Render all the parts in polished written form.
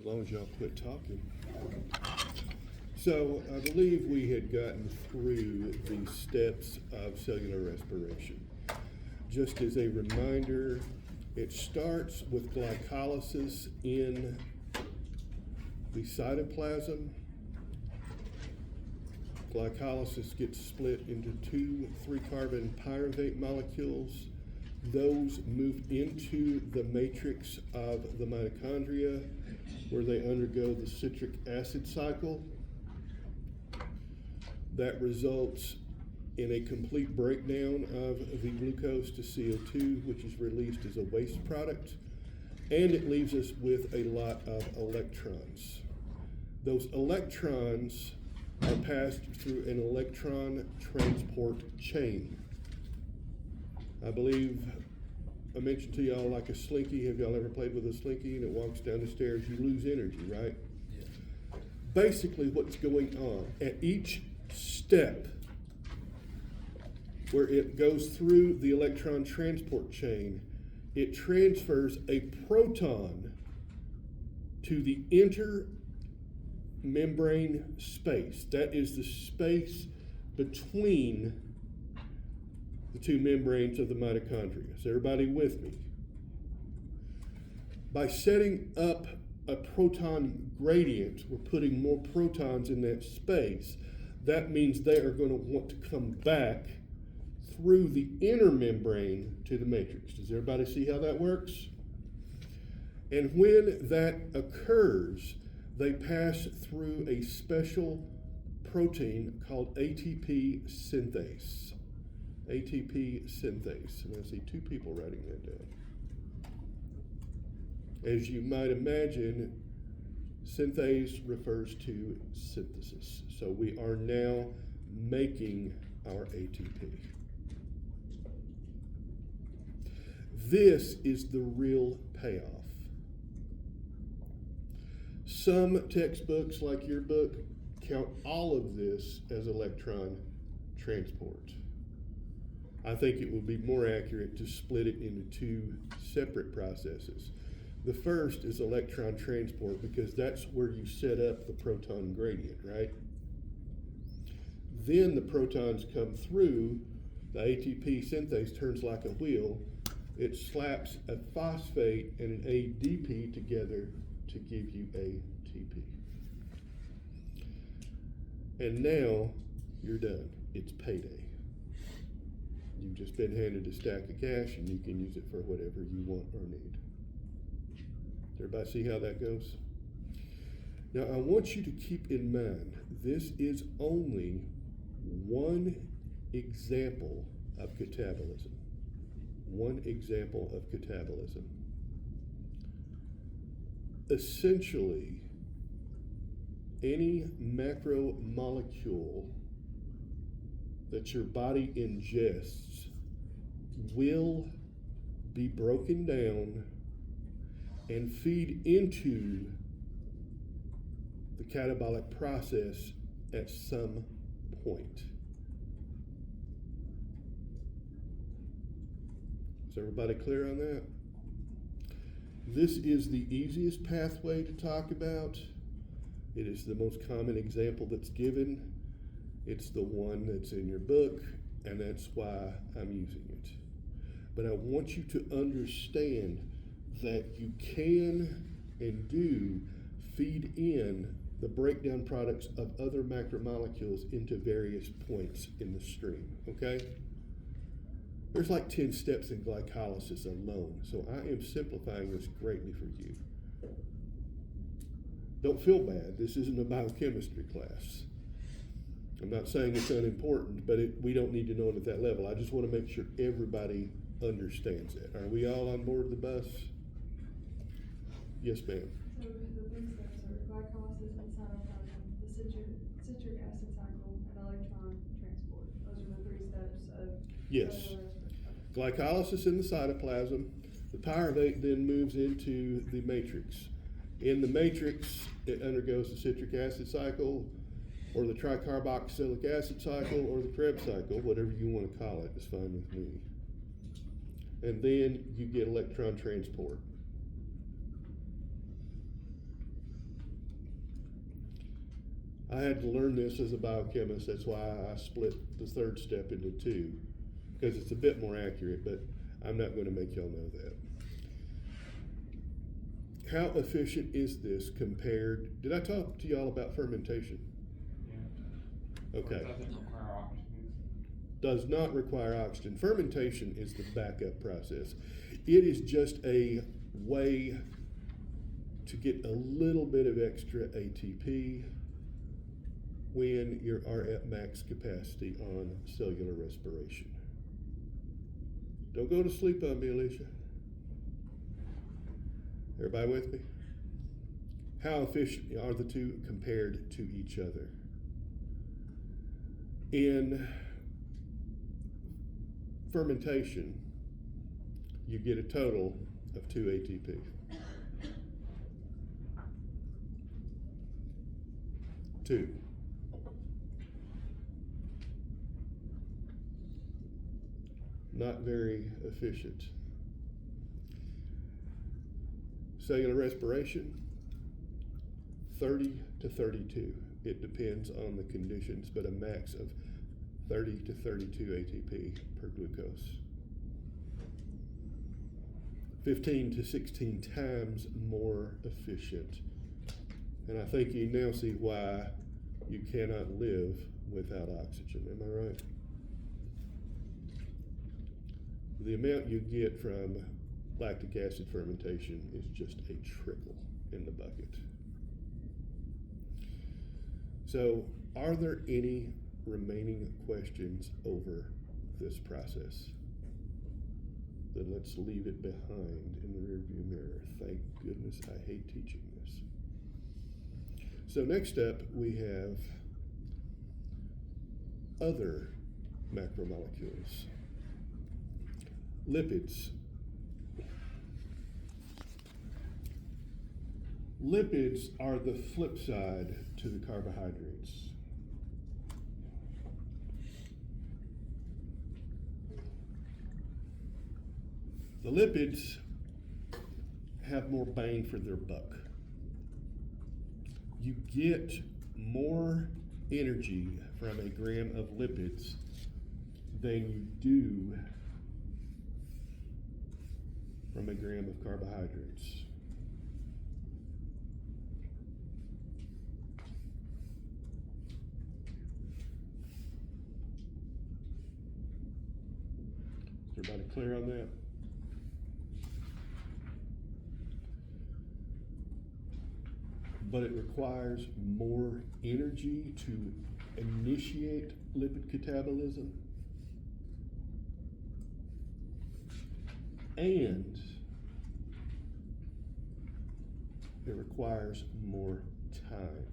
As long as y'all quit talking. So I believe we had gotten through the steps of cellular respiration. Just as a reminder, it starts with glycolysis in the cytoplasm. Glycolysis gets split into 2 3-carbon pyruvate molecules. Those move into the matrix of the mitochondria, where they undergo the citric acid cycle. That results in a complete breakdown of the glucose to CO2, which is released as a waste product, and it leaves us with a lot of electrons. Those electrons are passed through an electron transport chain. I believe I mentioned to y'all like a slinky. Have y'all ever played with a slinky and it walks down the stairs? You lose energy, right? Yeah. Basically what's going on at each step where it goes through the electron transport chain, it transfers a proton to the intermembrane space. That is the space between the 2 membranes of the mitochondria. Is everybody with me? By setting up a proton gradient, we're putting more protons in that space. That means they are going to want to come back through the inner membrane to the matrix. Does everybody see how that works? And when that occurs, they pass through a special protein called ATP synthase. ATP synthase. And I see 2 people writing that down. As you might imagine, synthase refers to synthesis. So we are now making our ATP. This is the real payoff. Some textbooks, like your book, count all of this as electron transport. I think it would be more accurate to split it into 2 separate processes. The first is electron transport because that's where you set up the proton gradient, right? Then the protons come through, the ATP synthase turns like a wheel, it slaps a phosphate and an ADP together to give you ATP. And now you're done. It's payday. You've just been handed a stack of cash and you can use it for whatever you want or need. Everybody see how that goes? Now I want you to keep in mind, this is only one example of catabolism. One example of catabolism. Essentially, any macromolecule that your body ingests will be broken down and feed into the catabolic process at some point. Is everybody clear on that? This is the easiest pathway to talk about. It is the most common example that's given. It's the one that's in your book, and that's why I'm using it. But I want you to understand that you can and do feed in the breakdown products of other macromolecules into various points in the stream, okay? There's like 10 steps in glycolysis alone, so I am simplifying this greatly for you. Don't feel bad, this isn't a biochemistry class. I'm not saying it's unimportant, but we don't need to know it at that level. I just want to make sure everybody understands it. Are we all on board the bus? Yes, ma'am. So the 3 steps are glycolysis and cytoplasm, the citric acid cycle, and electron transport. Those are the 3 steps of Yes. Glycolysis in the cytoplasm. The pyruvate then moves into the matrix. In the matrix, it undergoes the citric acid cycle, or the tricarboxylic acid cycle, or the Krebs cycle, whatever you want to call it, is fine with me. And then you get electron transport. I had to learn this as a biochemist. That's why I split the third step into two, because it's a bit more accurate, but I'm not going to make y'all know that. How efficient is this compared? Did I talk to y'all about fermentation? Yeah. Okay. Or it doesn't require oxygen. Does not require oxygen. Fermentation is the backup process. It is just a way to get a little bit of extra ATP when you are at max capacity on cellular respiration. Don't go to sleep on me, Alicia. Everybody with me? How efficient are the two compared to each other? In fermentation, you get a total of 2 ATP. Two. Not very efficient. Cellular respiration, 30 to 32. It depends on the conditions, but a max of 30 to 32 ATP per glucose. 15 to 16 times more efficient. And I think you now see why you cannot live without oxygen. Am I right? The amount you get from lactic acid fermentation is just a trickle in the bucket. So, are there any remaining questions over this process? Then let's leave it behind in the rearview mirror. Thank goodness I hate teaching this. So next up, we have other macromolecules. Lipids. Lipids are the flip side to the carbohydrates. The lipids have more bang for their buck. You get more energy from a gram of lipids than you do from a gram of carbohydrates. Is everybody clear on that? But it requires more energy to initiate lipid catabolism, and it requires more time.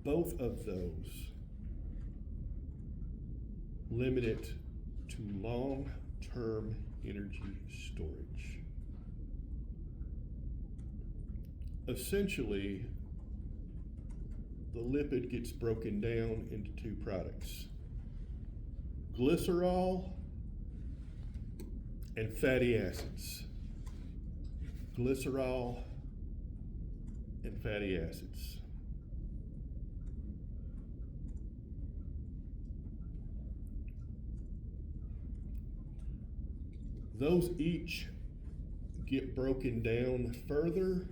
Both of those limit it to long-term energy storage. Essentially, the lipid gets broken down into two products: glycerol and fatty acids. Glycerol and fatty acids. Those each get broken down further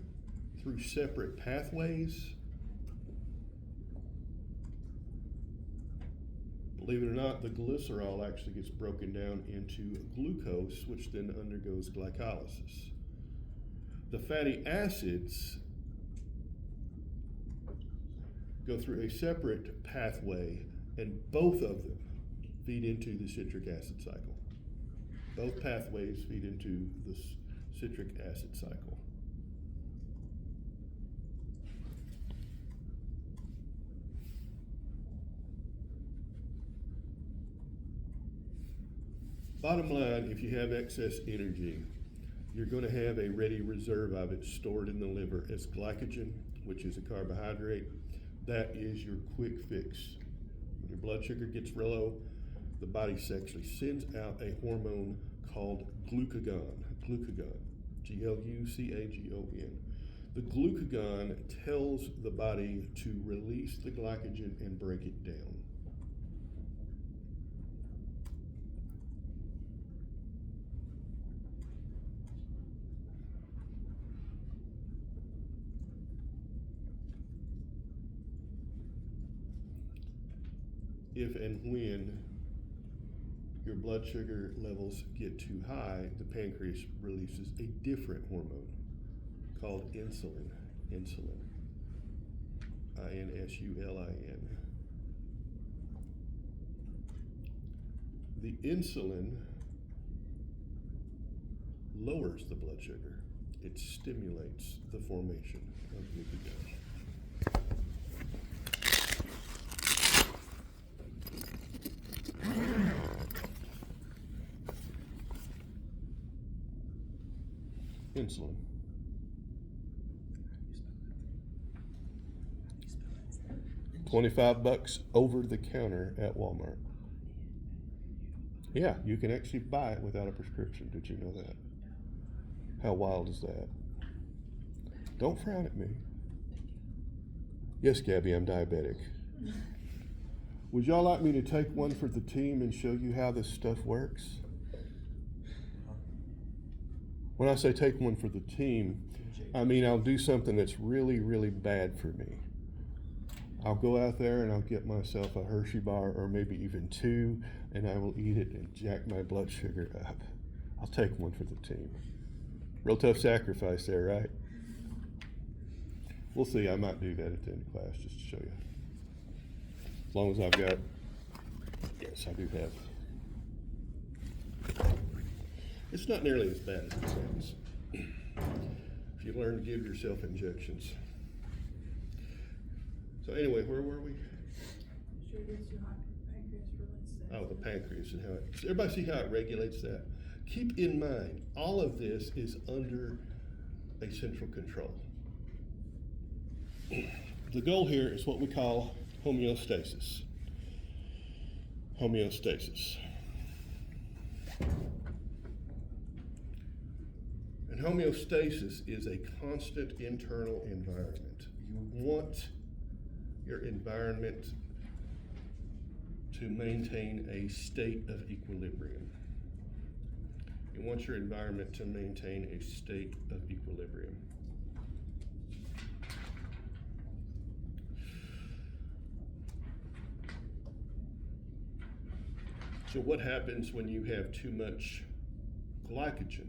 through separate pathways. Believe it or not, the glycerol actually gets broken down into glucose, which then undergoes glycolysis. The fatty acids go through a separate pathway, and both of them feed into the citric acid cycle. Both pathways feed into the citric acid cycle. Bottom line, if you have excess energy, you're going to have a ready reserve of it stored in the liver as glycogen, which is a carbohydrate. That is your quick fix. When your blood sugar gets real low, the body actually sends out a hormone called glucagon. glucagon, Glucagon. The glucagon tells the body to release the glycogen and break it down. If and when your blood sugar levels get too high, the pancreas releases a different hormone called insulin. Insulin. Insulin. The insulin lowers the blood sugar. It stimulates the formation of glucagon. Insulin. 25 bucks over the counter at Walmart. Yeah, you can actually buy it without a prescription. Did you know that? How wild is that? Don't frown at me. Yes, Gabby, I'm diabetic. Would y'all like me to take one for the team and show you how this stuff works? When I say take one for the team, I mean I'll do something that's really, really bad for me. I'll go out there and I'll get myself a Hershey bar or maybe even two, and I will eat it and jack my blood sugar up. I'll take one for the team. Real tough sacrifice there, right? We'll see. I might do that at the end of class just to show you. As long as I've got, yes, I do have. It's not nearly as bad as it sounds. If you learn to give yourself injections. So anyway, where were we? Oh, the pancreas and how it, does everybody see how it regulates that? Keep in mind, all of this is under a central control. The goal here is what we call homeostasis. Homeostasis. And homeostasis is a constant internal environment. You want your environment to maintain a state of equilibrium. You want your environment to maintain a state of equilibrium. So what happens when you have too much glycogen?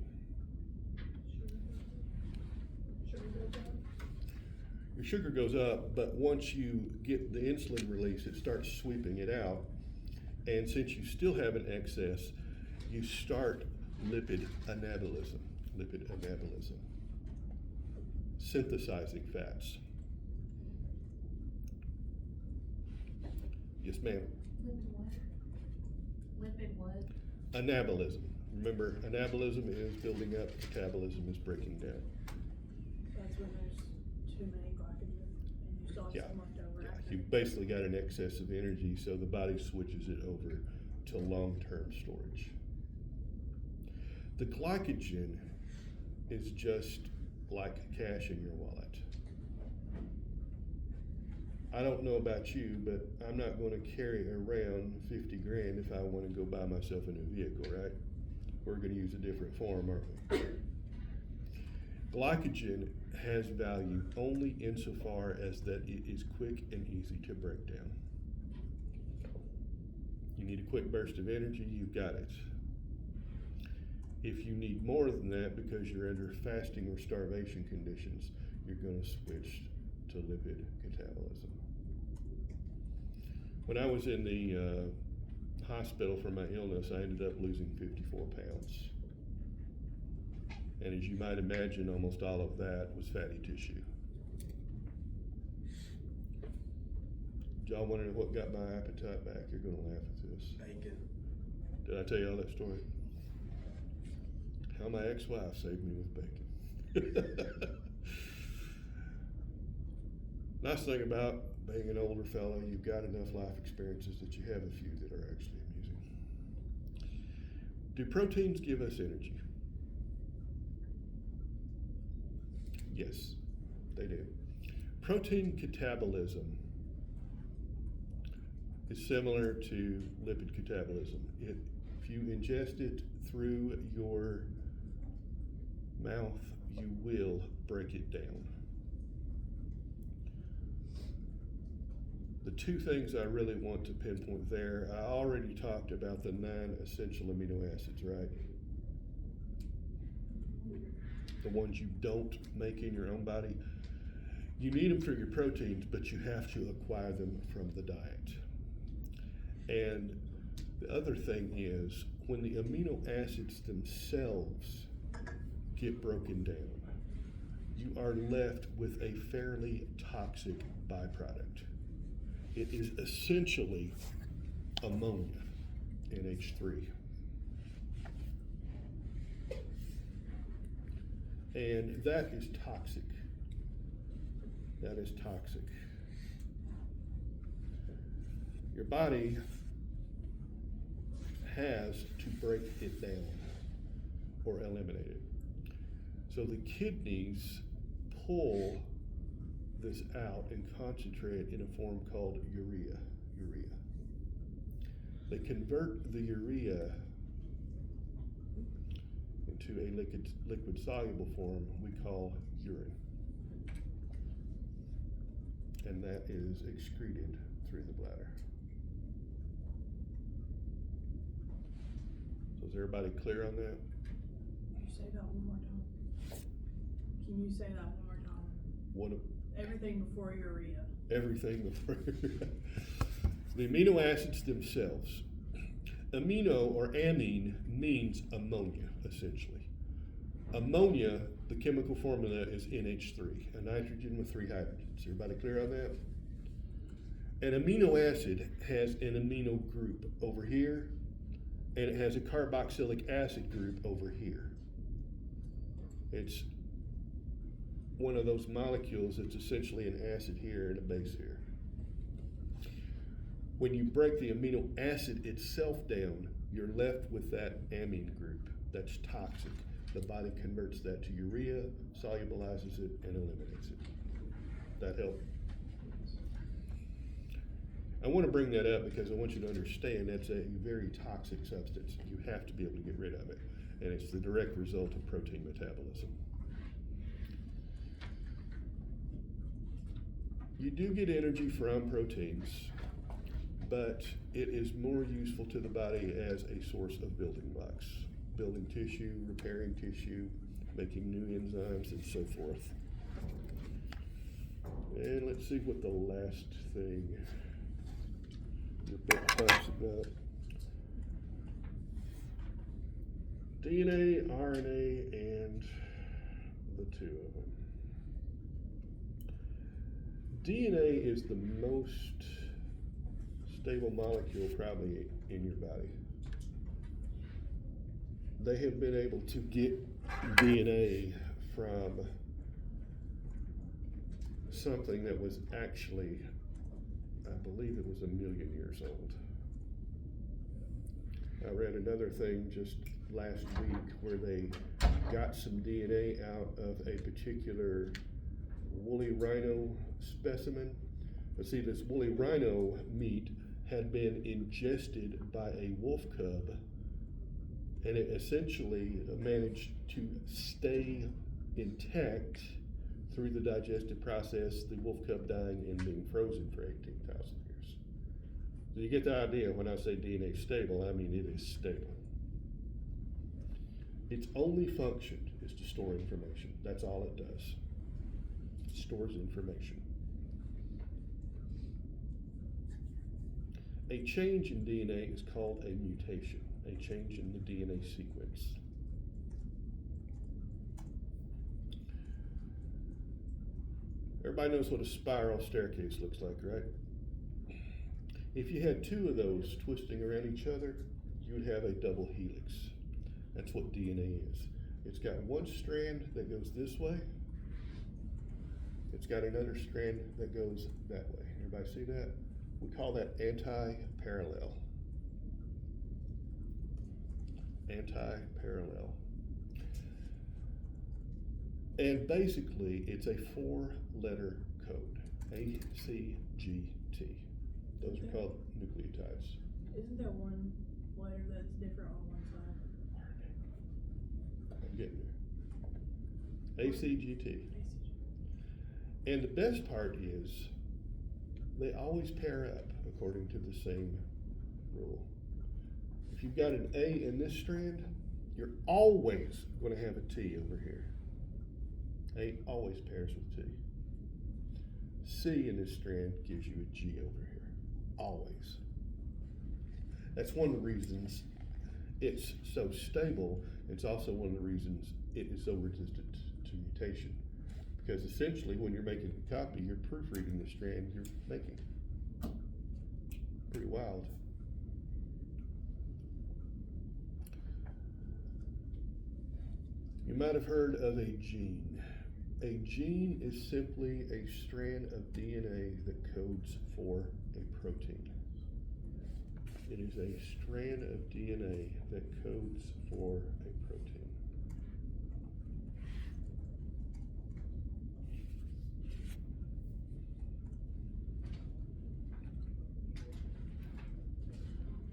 Your sugar goes up, but once you get the insulin release, it starts sweeping it out. And since you still have an excess, you start lipid anabolism. Synthesizing fats. Yes, ma'am. Lipid what? Anabolism. Remember, anabolism is building up, metabolism is breaking down. That's when there's too many glycogen and you still have some left over. Yeah, you basically got an excess of energy, so the body switches it over to long-term storage. The glycogen is just like cash in your wallet. I don't know about you, but I'm not going to carry around 50 grand if I want to go buy myself a new vehicle, right? We're going to use a different form, aren't we? Glycogen has value only insofar as that it is quick and easy to break down. You need a quick burst of energy, you've got it. If you need more than that because you're under fasting or starvation conditions, you're going to switch to lipid catabolism. When I was in the hospital for my illness, I ended up losing 54 pounds. And as you might imagine, almost all of that was fatty tissue. Y'all want to know what got my appetite back? You're going to laugh at this. Bacon. Did I tell you all that story? How my ex-wife saved me with bacon. Nice thing about being an older fellow, you've got enough life experiences that you have a few that are actually amusing. Do proteins give us energy? Yes, they do. Protein catabolism is similar to lipid catabolism. If you ingest it through your mouth, you will break it down. The two things I really want to pinpoint there, I already talked about the 9 essential amino acids, right? The ones you don't make in your own body. You need them for your proteins, but you have to acquire them from the diet. And the other thing is, when the amino acids themselves get broken down, you are left with a fairly toxic byproduct. It is essentially ammonia, NH3. And that is toxic. That is toxic. Your body has to break it down or eliminate it. So the kidneys pull this out and concentrate in a form called urea. They convert the urea into a liquid soluble form we call urine. And that is excreted through the bladder. So is everybody clear on that? Can you say that one more time? Can you say that one more time? What Everything before urea. everything before the amino acids themselves. Amino or amine means ammonia, essentially. Ammonia, the chemical formula is NH3, a nitrogen with 3 hydrogens. Everybody clear on that? An amino acid has an amino group over here, and it has a carboxylic acid group over here. It's one of those molecules that's essentially an acid here and a base here. When you break the amino acid itself down, you're left with that amine group that's toxic. The body converts that to urea, solubilizes it, and eliminates it. That help? I want to bring that up because I want you to understand that's a very toxic substance. You have to be able to get rid of it, and it's the direct result of protein metabolism. You do get energy from proteins, but it is more useful to the body as a source of building blocks, building tissue, repairing tissue, making new enzymes, and so forth. And let's see what the last thing your book talks about. DNA, RNA, and the two of them. DNA is the most stable molecule probably in your body. They have been able to get DNA from something that was actually, I believe it was 1 million years old. I read another thing just last week where they got some DNA out of a particular woolly rhino specimen. But see, this woolly rhino meat had been ingested by a wolf cub, and it essentially managed to stay intact through the digestive process, the wolf cub dying and being frozen for 18,000 years. So you get the idea when I say DNA is stable, I mean it is stable. Its only function is to store information. That's all it does. It stores information. A change in DNA is called a mutation, a change in the DNA sequence. Everybody knows what a spiral staircase looks like, right? If you had 2 of those twisting around each other, you would have a double helix. That's what DNA is. It's got one strand that goes this way. It's got another strand that goes that way. Everybody see that? We call that anti-parallel. Anti-parallel. And basically, it's a 4-letter code, ACGT. Those are called nucleotides. Isn't there one letter that's different on one side? I'm getting there. ACGT. And the best part is, they always pair up according to the same rule. If you've got an A in this strand, you're always going to have a T over here. A always pairs with T. C in this strand gives you a G over here. Always. That's one of the reasons it's so stable. It's also one of the reasons it is so resistant to mutation. Because essentially, when you're making a copy, you're proofreading the strand you're making. Pretty wild. You might have heard of a gene. A gene is simply a strand of DNA that codes for a protein. It is a strand of DNA that codes for a protein.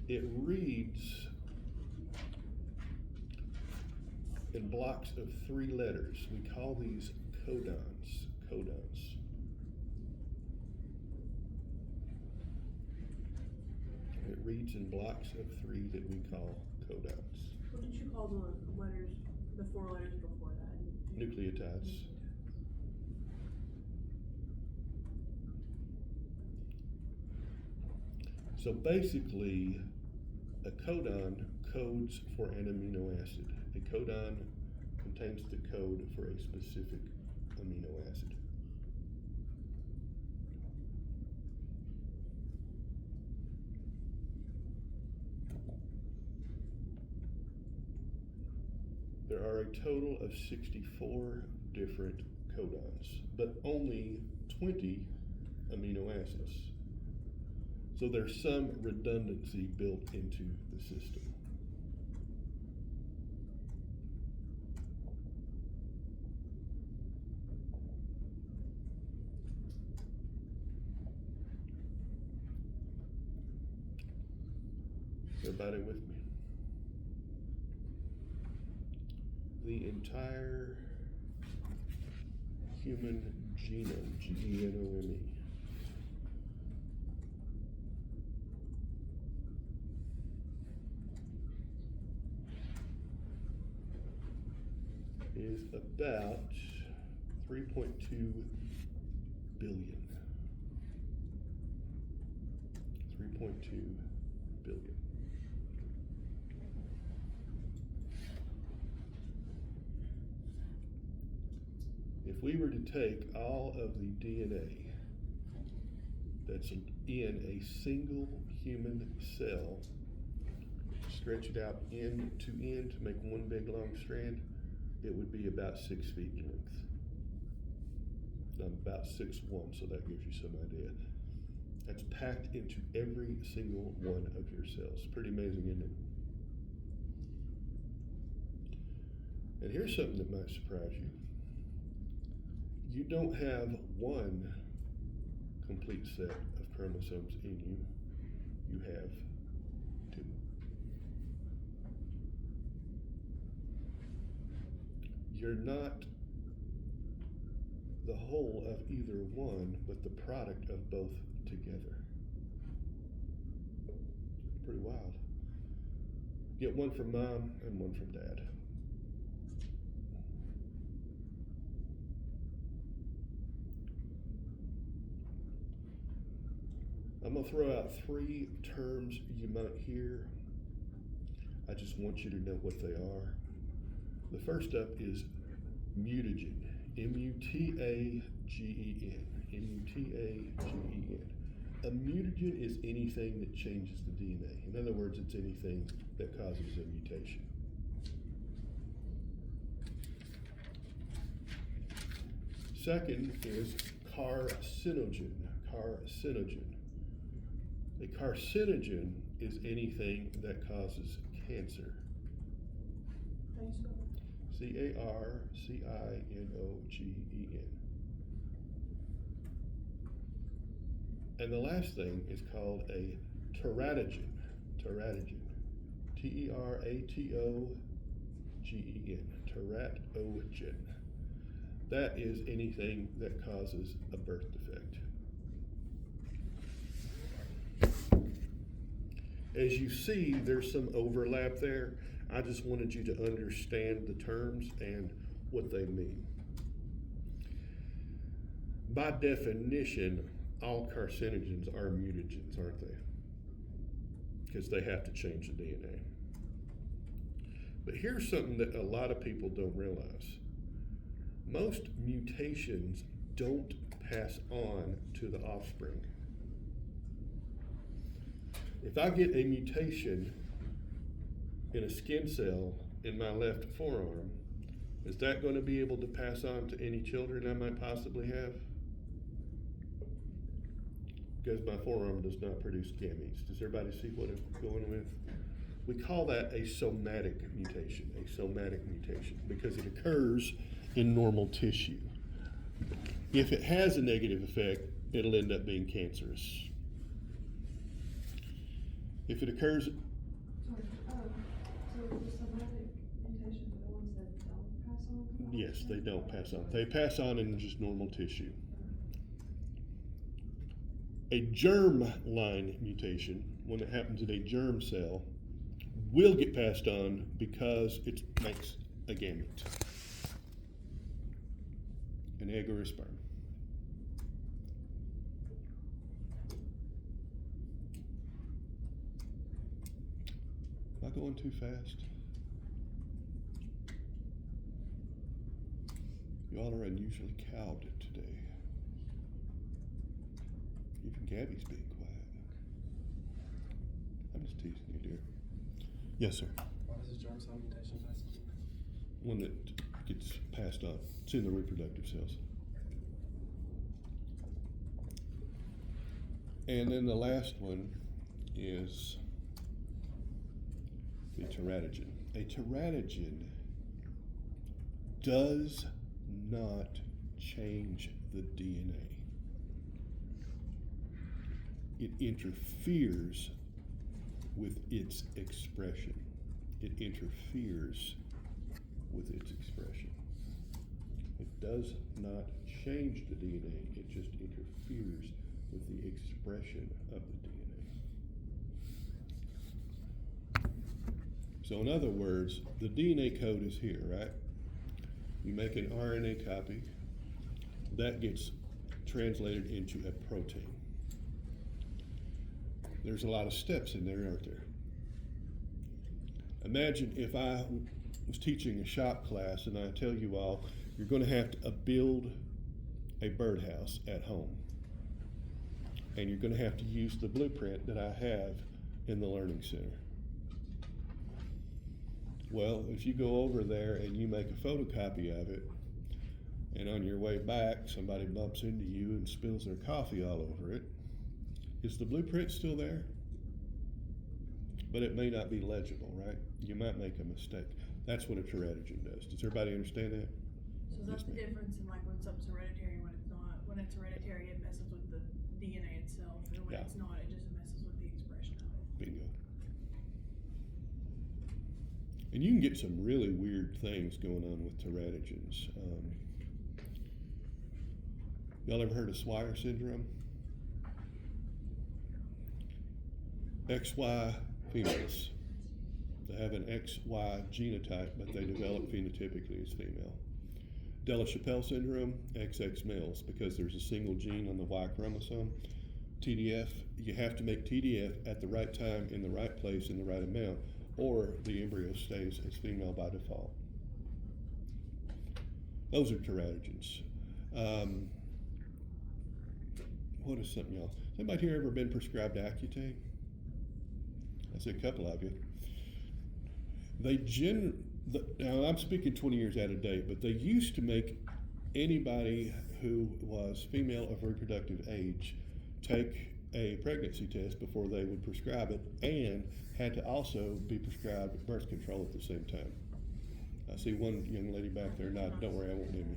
It reads in blocks of 3 letters. We call these codons. It reads in blocks of 3 that we call codons. What did you call the letters, the 4 letters before that? Nucleotides. So basically, a codon codes for an amino acid. A codon contains the code for a specific amino acid. There are a total of 64 different codons, but only 20 amino acids. So there's some redundancy built into the system. Everybody with me? The entire human genome, Genome, is about 3.2 billion. 3.2 billion. If we were to take all of the DNA that's in a single human cell, stretch it out end to end to make one big long strand, it would be about 6 feet in length. I'm about 6'1", so that gives you some idea. That's packed into every single one of your cells. Pretty amazing, isn't it? And here's something that might surprise you. You don't have one complete set of chromosomes in you. You have 2. You're not the whole of either one, but the product of both together. Pretty wild. Get one from mom and one from dad. I'm going to throw out 3 terms you might hear. I just want you to know what they are. The first up is mutagen. M-U-T-A-G-E-N. M-U-T-A-G-E-N. A mutagen is anything that changes the DNA. In other words, it's anything that causes a mutation. Second is carcinogen. Carcinogen. A carcinogen is anything that causes cancer. How you spell it? Carcinogen. And the last thing is called a teratogen. Teratogen. Teratogen. Teratogen. That is anything that causes a birth defect. As you see, there's some overlap there. I just wanted you to understand the terms and what they mean. By definition, all carcinogens are mutagens, aren't they? Because they have to change the DNA. But here's something that a lot of people don't realize. Most mutations don't pass on to the offspring. If I get a mutation in a skin cell in my left forearm, is that going to be able to pass on to any children I might possibly have? Because my forearm does not produce gametes. Does everybody see what I'm going with? We call that a somatic mutation, because it occurs in normal tissue. If it has a negative effect, it'll end up being cancerous. If it occurs, So the somatic mutations are the ones that don't pass on? to the yes, they offspring? don't pass on. They pass on in just normal tissue. A germ-line mutation, when it happens in a germ cell, will get passed on because it makes a gamete, an egg or a sperm. Am I going too fast? Y'all are unusually cowed today. Even Gabby's being quiet. I'm just teasing you, dear. Yes, sir. Why does a germ cell mutation pass on? One that gets passed on. It's in the reproductive cells. And then the last one is the teratogen. A teratogen does not change the DNA. It interferes with its expression. It interferes with its expression. It does not change the DNA, it just interferes with the expression of the DNA. So in other words, the DNA code is here, right? You make an RNA copy, that gets translated into a protein. There's a lot of steps in there, aren't there? Imagine if I was teaching a shop class and I tell you all, you're going to have to build a birdhouse at home. And you're going to have to use the blueprint that I have in the Learning Center. Well, if you go over there and you make a photocopy of it, and on your way back, somebody bumps into you and spills their coffee all over it, is the blueprint still there? But it may not be legible, right? You might make a mistake. That's what a teratogen does. Does everybody understand that? So is that Yes, the ma'am. difference in like when something's hereditary and when it's not? When it's hereditary, it messes with the DNA itself, and when Yeah. it's not, it just messes with the expression of it. Bingo. And you can get some really weird things going on with teratogens. Y'all ever heard of Swyer syndrome? XY females. They have an XY genotype, but they develop phenotypically as female. Della-Chapelle syndrome, XX males, because there's a single gene on the Y chromosome. TDF, you have to make TDF at the right time, in the right place, in the right amount, or the embryo stays as female by default. Those are teratogens. What is something else? Has anybody here ever been prescribed Accutane? I see a couple of you. Now I'm speaking 20 years out of date, but they used to make anybody who was female of reproductive age take a pregnancy test before they would prescribe it, and had to also be prescribed birth control at the same time. see one young lady back there nodding. Don't worry, I won't name you.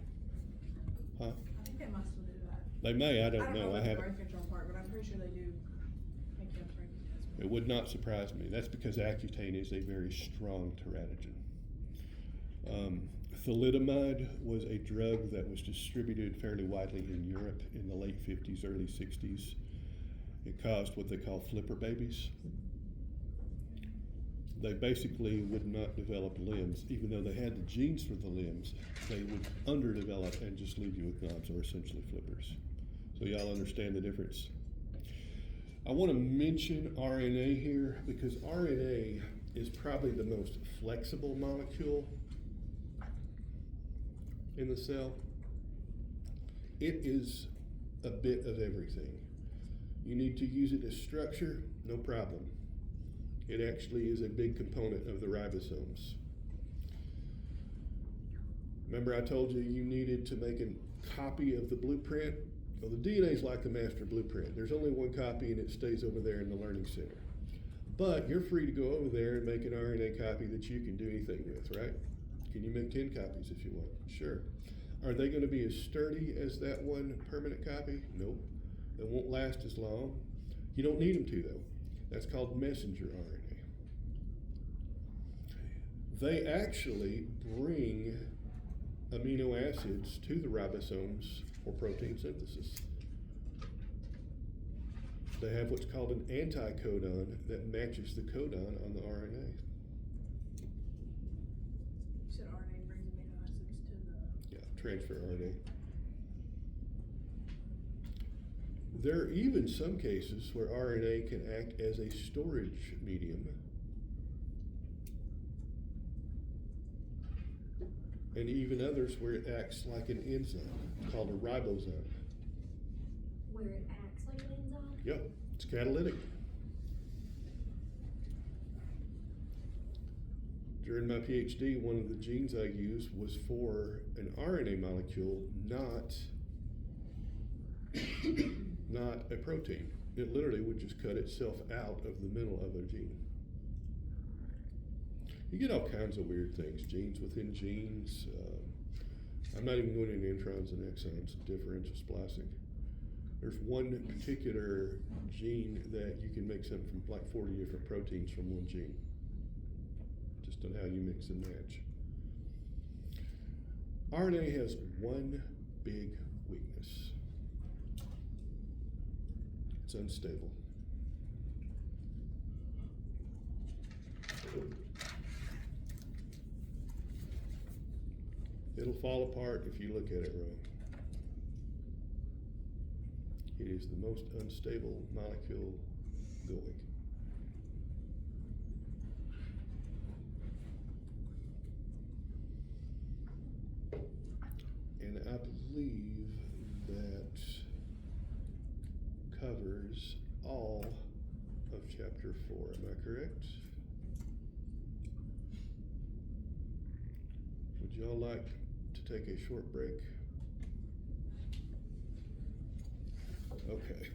Huh? I think they might still do that. They may, I don't know. I about the haven't. birth control part, but I'm pretty sure they do make you have a pregnancy test. It would not surprise me. That's because Accutane is a very strong teratogen. Thalidomide was a drug that was distributed fairly widely in Europe in the late 50s, early 60s. It caused what they call flipper babies. They basically would not develop limbs. Even though they had the genes for the limbs, they would underdevelop and just leave you with knobs, or essentially flippers. So y'all understand the difference? I want to mention RNA here because RNA is probably the most flexible molecule in the cell. It is a bit of everything. You need to use it as structure, no problem. It actually is a big component of the ribosomes. Remember I told you you needed to make a copy of the blueprint? Well, the DNA is like the master blueprint. There's only one copy and it stays over there in the learning center. But you're free to go over there and make an RNA copy that you can do anything with, right? Can you make 10 copies if you want? Sure. Are they going to be as sturdy as that one permanent copy? Nope. They won't last as long. You don't need them to, though. That's called messenger RNA. They actually bring amino acids to the ribosomes for protein synthesis. They have what's called an anticodon that matches the codon on the RNA. You said RNA brings amino acids to the. Yeah, transfer RNA. There are even some cases where RNA can act as a storage medium. And even others where it acts like an enzyme called a ribosome. Where it acts like an enzyme? Yep, it's catalytic. During my PhD, one of the genes I used was for an RNA molecule, not a protein. It literally would just cut itself out of the middle of a gene. You get all kinds of weird things, genes within genes. I'm not even going into introns and exons, differential splicing. There's one particular gene that you can make something from like 40 different proteins from one gene. Just on how you mix and match. RNA has one big weakness. It's unstable. It'll fall apart if you look at it wrong. It is the most unstable molecule going. And I believe that covers all of chapter 4. Am I correct? Would y'all like to take a short break? Okay.